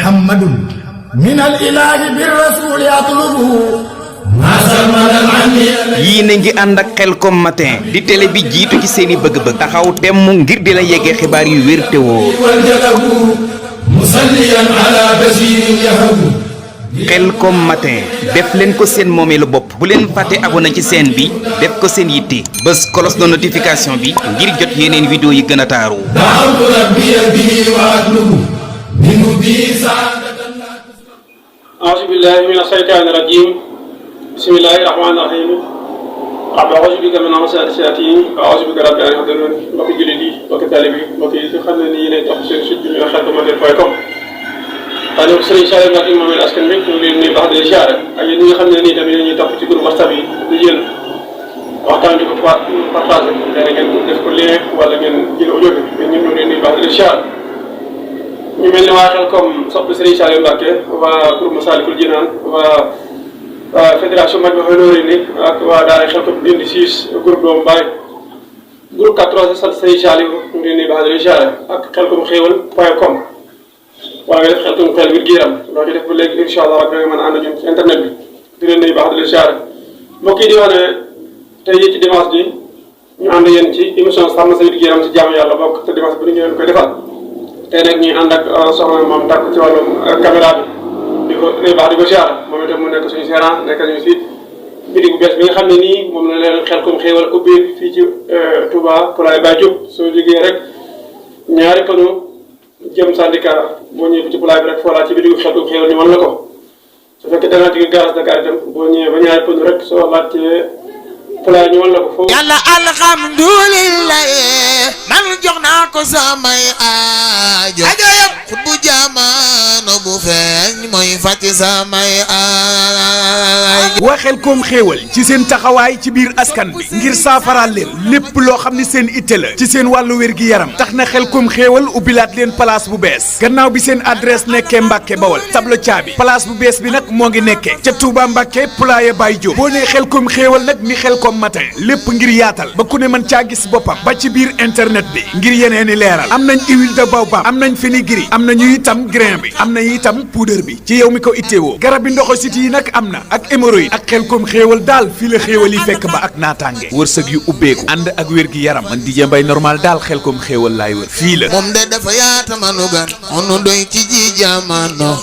محمد من الإله بالرسول يطلبه yii na ngi ànd ak Khelcom matin di télé bi jiitu ci seeni bëgg-bëgg taxaw temm ngir di la yeggee xibaar yu wér te wóor Khelcom matin def leen ko seen moomeelu bopp bu leen fàtte abonné ci chaîne bi def ko seen yitte bés cloche de notification bi ngir jot yeneen vidéo yi gën a taaru أعوذ بالله من الشيطان الرجيم بسم الله الرحمن الرحيم رب أعوذ بك من همزات الشياطين وأعوذ بك رب أن يحضرون mbokki jullit yi mbokki taalibe yi mbokk yi xam ne ni yéenay topp seen site bi ñu Khelcom matin.com xale Serigne Saliou Mbacké moom el askan bi ñu leen nuyu baax di siyaare ak yéen ñi nga xam ne nii tamit ñuy topp ci groupe WhatsApp yi di jël waxtaan di ko partagé léeg ngeen def ko lien wala ngeen jël audio bi mais ñun ñu leen nuyu baax di siyaare ñu mel ni waa Khelcom sopp Serigne Saliou Mbacké waa groupe Massalikul Jinaan waa fédération Majmahun Nurayni ak waa daara Khelcom Ndindi 6 groupe doomu Baye groupe 14 sant Serigne Saliou ñu ngi leen di baax di siyaare ak Khelcom.com wala nga def Khelcom xel wér gu yaram loo ci def ba léegi incha allah rabbi da nga mën a ànd ñun ci internet bi di leen nuyu baax di leen siyaare mbokk yi di wax ne tey ci dimanche bi ñu ànd yéen ci émission sàmm sa wér gu yaram ci jaamu yàlla bokk te dimanche bi ñu leen koy defal tey nag ñuy ànd ak soxna moom tàkk ci wàllum caméra bi di ko nuyu baax di ko siyaare moom itam mu nekk suñu seeraan nekk ñu si bitig bu bees bi nga xam ne nii moom la leen Khelcom xéewal ubbi fii ci Touba Poulaye Baye Diop soo jógee rek ñaari panu jëm syndicat boo ñëwee ci Poulaye bi rek foolaa ci bitigu Khelcom xéewal ñu mën la ko su fekkee da ngaa jóge garage Dakar itam boo ñëwee ba ñaari panu rek soo laajtee Poulaye ñu mën la ko foofu yàlla alhamdulilah man jox naa ko samay aajo yëpp bu jamono bu feeñ mooy fàtti samay aajo. waa Khelcom xéewal ci seen taxawaay ci biir askan bi ngir saafaraal leen lépp loo xam ni seen itte la ci seen wàllu wér gi yaram tax na Khelcom xéewal ubbilaat leen place bu bees gannaaw bi seen adresse nekkee Mbàkke Bawol tablo caabi place bu bees bi nag moo ngi nekkee ca Touba Mbàkke Poulaye Baye Diop boo nee Khelcom xéewal nag ni Khelcom matin lépp ngir yaatal ba ku ne mën caa gis boppam ba ci biir internet bi ngir yeneeni leeral am nañ huile de baobab am nañ fenugrec am nañu itam grain bi am nañu itam poudre bi ci yow mi ko itteewoo garab bi ndoxo siti yi nag am na ak hémorroïde ak Khelcom xéewal daal fii la xéewal yi fekk ba ak naataange wërsëg yu ubbeeku ànd ak wér gi yaram man DJ Mbaye normal daal Khelcom xéewal laay wër fii la moom de dafa yaata manu gan onu doy ci ji jamono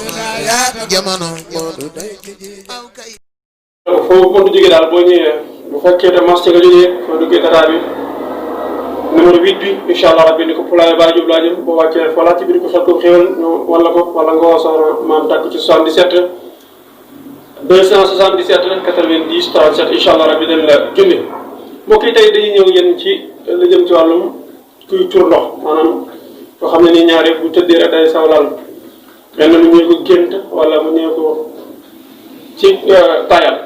foofu mënut jógee daal boo ñëwee bu fekkee te marché nga jógee boo duggee Tata bi numéro 8 bi incha allah rabbi ni ko Poulaye Baye Diop laa jëm boo wàccee voilà ci biir ko Khelcom xéewal ñu wala ko wala nga woo soxna maam tàkk ci 77 277 90 37 incha allah rabbi dañ la junni mbokk yi tey dañuy ñëw yéen ci la jëm ci wàllum kuy tur ndox maanaam koo xam ne nii ñaari bu tëddee rek day sawlal mel na mu ñëw ko gént wala mu ñëw ko ci tayal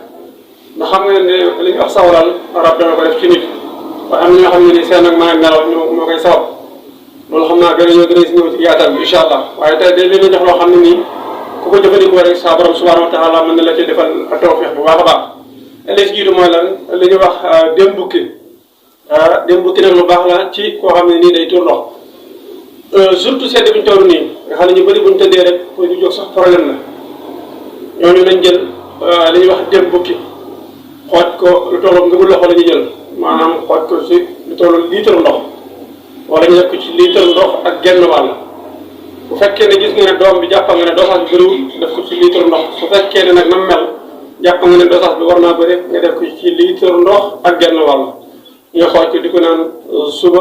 ndax xam nga ne li ñuy wax sawlal arab dana ko def ci nit waaye am na ñoo xam ne ni seen ak maa nelaw moo koy sawal loolu xam naa gën a si ñëw ci yaatal bi incha allah waaye tey dañ leen a jox loo xam ne nii ku ko jëfandikoo rek saa borom subhanahu wa taala mën na la ci defal tawfiix bu baax a baax li ci jiitu mooy lan li ñuy wax dem bukki nag lu baax la ci koo xam ne nii day tur ndox surtout sedd bi ñu toll nii nga xam ne ñu bëri bu ñu tëddee rek pour ñu jóg sax problème la ñooñu nañ jël li ñuy wax dem bukki xooj ko lu tolloog nga bu loxo la ñu jël maanaam xooj ko si lu tolloog litre ndox wala ñu def ko ci litre ndox ak genn wàll bu fekkee ne gis nga ne doom bi jàppal nga ne dosage bi bëriwul def ko ci litre ndox su fekkee ne nag na mel jàppal nga ne dosage bi war naa bëri nga def ko ci litre ndox ak genn wàll nga xooj ko di ko naan suba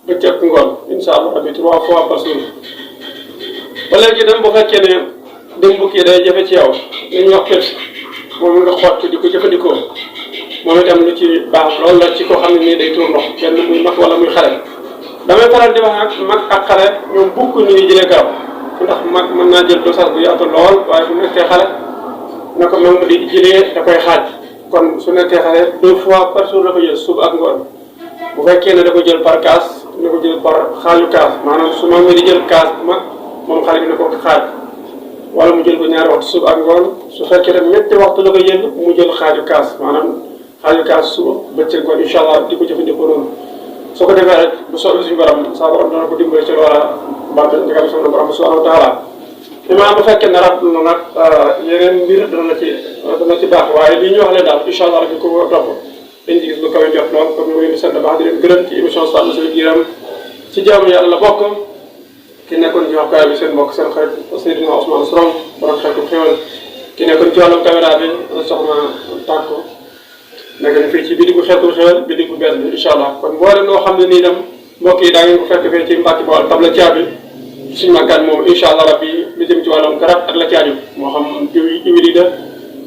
bëccëg ngoon incha allah rabbi 3 fois par jour ba léegi dem bu fekkee ne dem bukki day jafe ci yow li ñuy wax pét moom nga xooj ko di ko jëfandikoo moom itam lu ci baax loolu la ci koo xam ne nii day tuur ndox kenn muy mag wala muy xale damay faral di wax nag mag ak xale ñoom bukk ñu ngi jëlee garab ndax mag mën naa jël dosage bu yaatu lool waaye bu nekkee xale na ko même di jëlee da koy xaaj kon su nekkee xale 2 fois par jour la ko jël suba ak ngoon bu fekkee ne da ko jël par kaas na ko jël par xaaju kaas maanaam su mag mi di jël kaas bu mag moom xale bi na ko xaaj wala mu jël ko ñaari waxtu suba ak ngoon su fekkee tam ñetti waxtu la ko jël mu jël xaaju kaas maanaam xaaju kaas suba bëccëg ngoon incha allah di ko jëfandikoo noonu soo ko defee rek bu soobee suñu borom saa borom dana ko dimbale ci loola bant nga xam ne borom subhanahu wa taala imaam bu fekkee ne rafetlu na nag yeneen mbir dana ci baax waaye li ñu wax ne daal incha allah rek ko topp dañ ci gis lu kawe jot lool comme ni ma leen di sant baax di leen gërëm ci émission Sàmm Sa Wér-gu-Yaram ci jaamu yàlla la bokk ki nekkoon ci waxkaay bi seen mbokk seen xarit Seydina Ousmane Sorom borom xeetu xéwal ki nekkoon ci wàllum caméra bi soxna Tàkko nekk na fii ci bidigu xeetu xéwal bidigu bees bi incha allah kon mboolem loo xam ne nii dem mbokk yi daa ngeen ko fekk fee ci Mbàkke Bawol tabla caabi suñu màggaan moom incha allah rabbi li jëm ci wàllum garab ak la ci aju moo xam huile da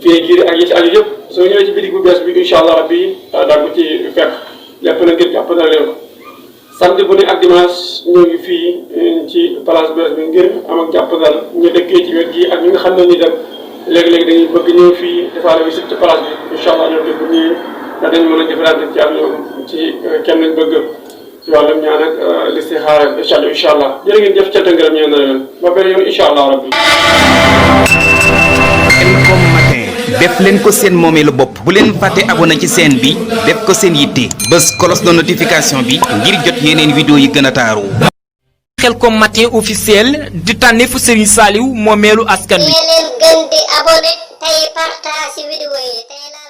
fii giir ak yi ci aju yëpp soo ñëwee ci bidig bu bees bi incha allah rabbi daa ko ci fekk lépp na ngir jàpp na leen ko samedi bu ne ak dimanche ñoo ngi fii ci place bees bi ngir am ak jàppandal ñu dëkkee ci wet gi ak ñi nga xam ne ni dem léegi-léegi dañuy bëgg ñëw fii defaale visite ci place bi incha allah ñoom bu ñëwee dañ mën a jëflante ci ak ñoom ci kenn lañ bëgg ci wàllum ñaan ak listixaara incha allah jërë ngeen jëf cant ngërëm ñaan na leen ba beneen yoon incha allah rabbi. Khelcom matin def leen ko seen moomeelu bopp bu leen fàtte abonné ci chaîne bi def ko seen yitte bës cloche de notification bi ngir jot yeneen vidéo yi gën a taaru. Khelcom matin officiel di tànneefu Serigne Saliou moomeelu askan wi. leen gën di abonné tey partage vidéo yi tey